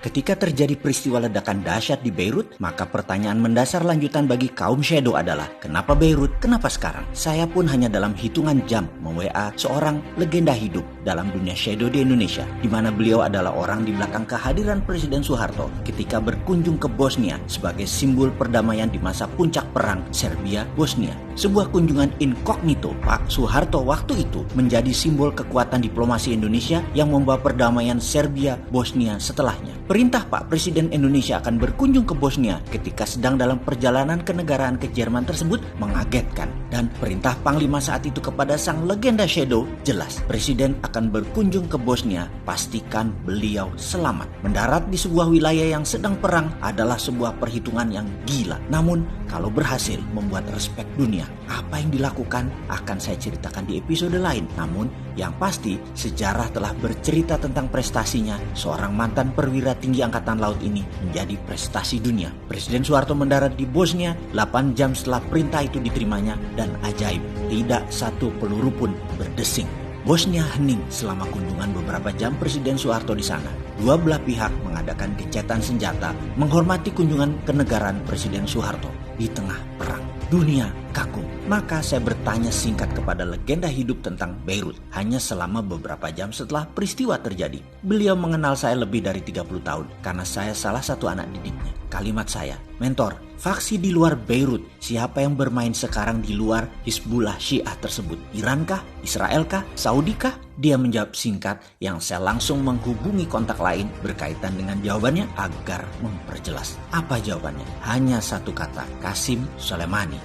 Ketika terjadi peristiwa ledakan dahsyat di Beirut, maka pertanyaan mendasar lanjutan bagi kaum Shadow adalah, kenapa Beirut? Kenapa sekarang? Saya pun hanya dalam hitungan jam mem-WA seorang legenda hidup dalam dunia Shadow di Indonesia, di mana beliau adalah orang di belakang kehadiran Presiden Soeharto ketika berkunjung ke Bosnia sebagai simbol perdamaian di masa puncak perang Serbia-Bosnia. Sebuah kunjungan inkognito Pak Soeharto waktu itu menjadi simbol kekuatan diplomasi Indonesia yang membawa perdamaian Serbia-Bosnia setelahnya. Perintah Pak Presiden Indonesia akan berkunjung ke Bosnia ketika sedang dalam perjalanan kenegaraan ke Jerman tersebut mengagetkan. Dan perintah Panglima saat itu kepada sang legenda Shadow jelas, Presiden akan berkunjung ke Bosnia, pastikan beliau selamat. Mendarat di sebuah wilayah yang sedang perang adalah sebuah perhitungan yang gila. Namun kalau berhasil membuat respek dunia, apa yang dilakukan akan saya ceritakan di episode lain. Namun yang pasti sejarah telah bercerita tentang prestasinya. Seorang mantan perwira tinggi angkatan laut ini menjadi prestasi dunia. Presiden Soeharto mendarat di Bosnia 8 jam setelah perintah itu diterimanya, dan ajaib, tidak satu peluru pun berdesing. Bosnia hening selama kunjungan beberapa jam Presiden Soeharto di sana. Dua belah pihak mengadakan gencatan senjata menghormati kunjungan kenegaraan Presiden Soeharto di tengah perang. Dunia kagum. Maka saya bertanya singkat kepada legenda hidup tentang Beirut hanya selama beberapa jam setelah peristiwa terjadi. Beliau mengenal saya lebih dari 30 tahun karena saya salah satu anak didiknya. Kalimat saya, mentor, faksi di luar Beirut, siapa yang bermain sekarang di luar Hizbullah Syiah tersebut? Iran kah? Israel kah? Saudi kah? Dia menjawab singkat yang saya langsung menghubungi kontak lain berkaitan dengan jawabannya agar memperjelas. Apa jawabannya? Hanya satu kata, Qasim Soleimani.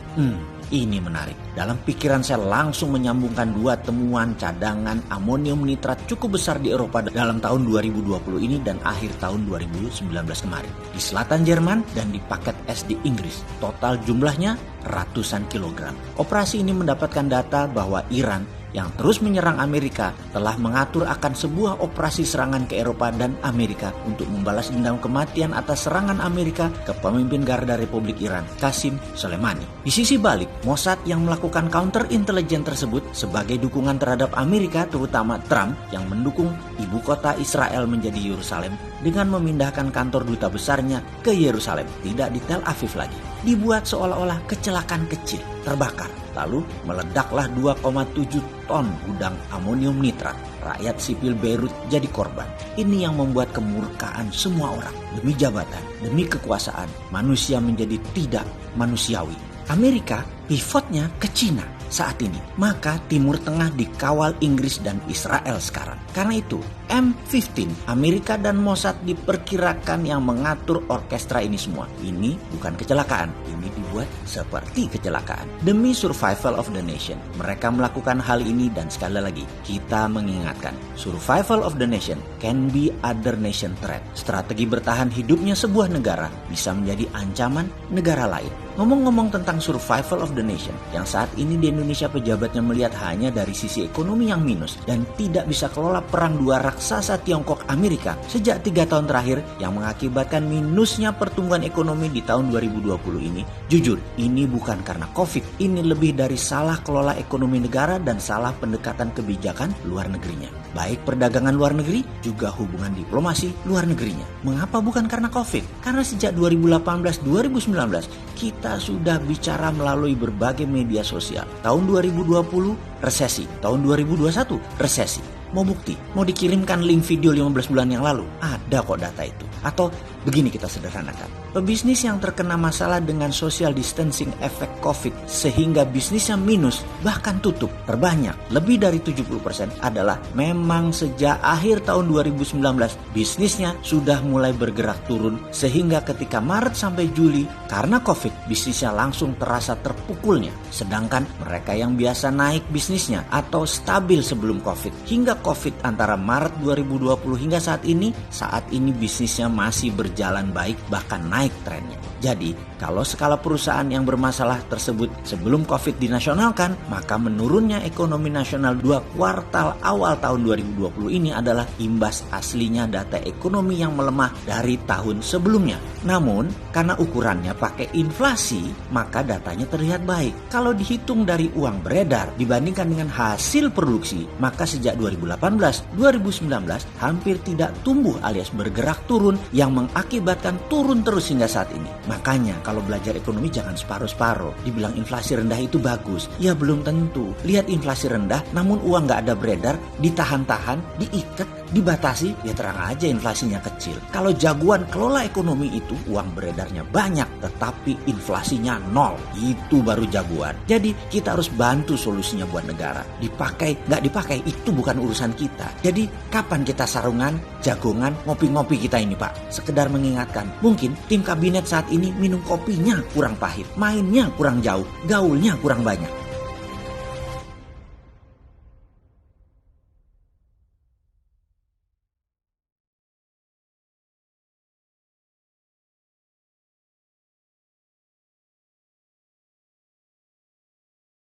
Ini menarik. Dalam pikiran saya langsung menyambungkan dua temuan cadangan amonium nitrat cukup besar di Eropa dalam tahun 2020 ini dan akhir tahun 2019 kemarin. Di selatan Jerman dan di paket es di Inggris. Total jumlahnya ratusan kilogram. Operasi ini mendapatkan data bahwa Iran yang terus menyerang Amerika telah mengatur akan sebuah operasi serangan ke Eropa dan Amerika untuk membalas dendam kematian atas serangan Amerika ke pemimpin Garda Republik Iran, Qasim Soleimani. Di sisi balik, Mossad yang melakukan counter intelijen tersebut sebagai dukungan terhadap Amerika, terutama Trump yang mendukung ibu kota Israel menjadi Yerusalem dengan memindahkan kantor duta besarnya ke Yerusalem, tidak di Tel Aviv lagi. Dibuat seolah-olah kecelakaan kecil, terbakar. Lalu meledaklah 2,7 ton gudang amonium nitrat. Rakyat sipil Beirut jadi korban. Ini yang membuat kemurkaan semua orang. Demi jabatan, demi kekuasaan, manusia menjadi tidak manusiawi. Amerika pivotnya ke Cina saat ini. Maka Timur Tengah dikawal Inggris dan Israel sekarang. Karena itu M15 Amerika dan Mossad diperkirakan yang mengatur orkestra ini semua. Ini bukan kecelakaan, ini dibuat seperti kecelakaan demi survival of the nation. Mereka melakukan hal ini dan sekali lagi kita mengingatkan, survival of the nation can be other nation threat. Strategi bertahan hidupnya sebuah negara bisa menjadi ancaman negara lain. Ngomong-ngomong tentang survival of the nation, yang saat ini di Indonesia pejabatnya melihat hanya dari sisi ekonomi yang minus dan tidak bisa kelola perang dua raksasa Tiongkok Amerika sejak 3 tahun terakhir yang mengakibatkan minusnya pertumbuhan ekonomi di tahun 2020 ini. Jujur, ini bukan karena COVID, ini lebih dari salah kelola ekonomi negara dan salah pendekatan kebijakan luar negerinya. Baik perdagangan luar negeri, juga hubungan diplomasi luar negerinya. Mengapa bukan karena COVID? Karena sejak 2018-2019 kita sudah bicara melalui berbagai media sosial. Tahun 2020 resesi, tahun 2021 resesi. Mau bukti? Mau dikirimkan link video 15 bulan yang lalu? Ada kok data itu. Atau begini kita sederhanakan. Pebisnis yang terkena masalah dengan social distancing efek COVID sehingga bisnisnya minus bahkan tutup terbanyak lebih dari 70% adalah memang sejak akhir tahun 2019 bisnisnya sudah mulai bergerak turun sehingga ketika Maret sampai Juli karena COVID bisnisnya langsung terasa terpukulnya. Sedangkan mereka yang biasa naik bisnisnya atau stabil sebelum COVID hingga COVID antara Maret 2020 hingga saat ini bisnisnya masih berjalan baik bahkan naik trennya. Jadi, kalau skala perusahaan yang bermasalah tersebut sebelum COVID dinasionalkan, maka menurunnya ekonomi nasional 2 kuartal awal tahun 2020 ini adalah imbas aslinya data ekonomi yang melemah dari tahun sebelumnya. Namun, karena ukurannya pakai inflasi, maka datanya terlihat baik. Kalau dihitung dari uang beredar dibandingkan dengan hasil produksi, maka sejak 2018 2018-2019 hampir tidak tumbuh alias bergerak turun yang mengakibatkan turun terus hingga saat ini. Makanya kalau belajar ekonomi jangan separuh-separuh. Dibilang inflasi rendah itu bagus, ya belum tentu. Lihat inflasi rendah namun uang nggak ada beredar, ditahan-tahan, diikat, dibatasi, ya terang aja inflasinya kecil. Kalau jagoan kelola ekonomi itu uang beredarnya banyak tetapi inflasinya nol, itu baru jagoan. Jadi kita harus bantu solusinya buat negara. Dipakai nggak dipakai itu bukan urusan kita. Jadi kapan kita sarungan, jagongan, ngopi-ngopi kita ini Pak? Sekedar mengingatkan, mungkin tim kabinet saat ini minum kopinya kurang pahit, mainnya kurang jauh, gaulnya kurang banyak.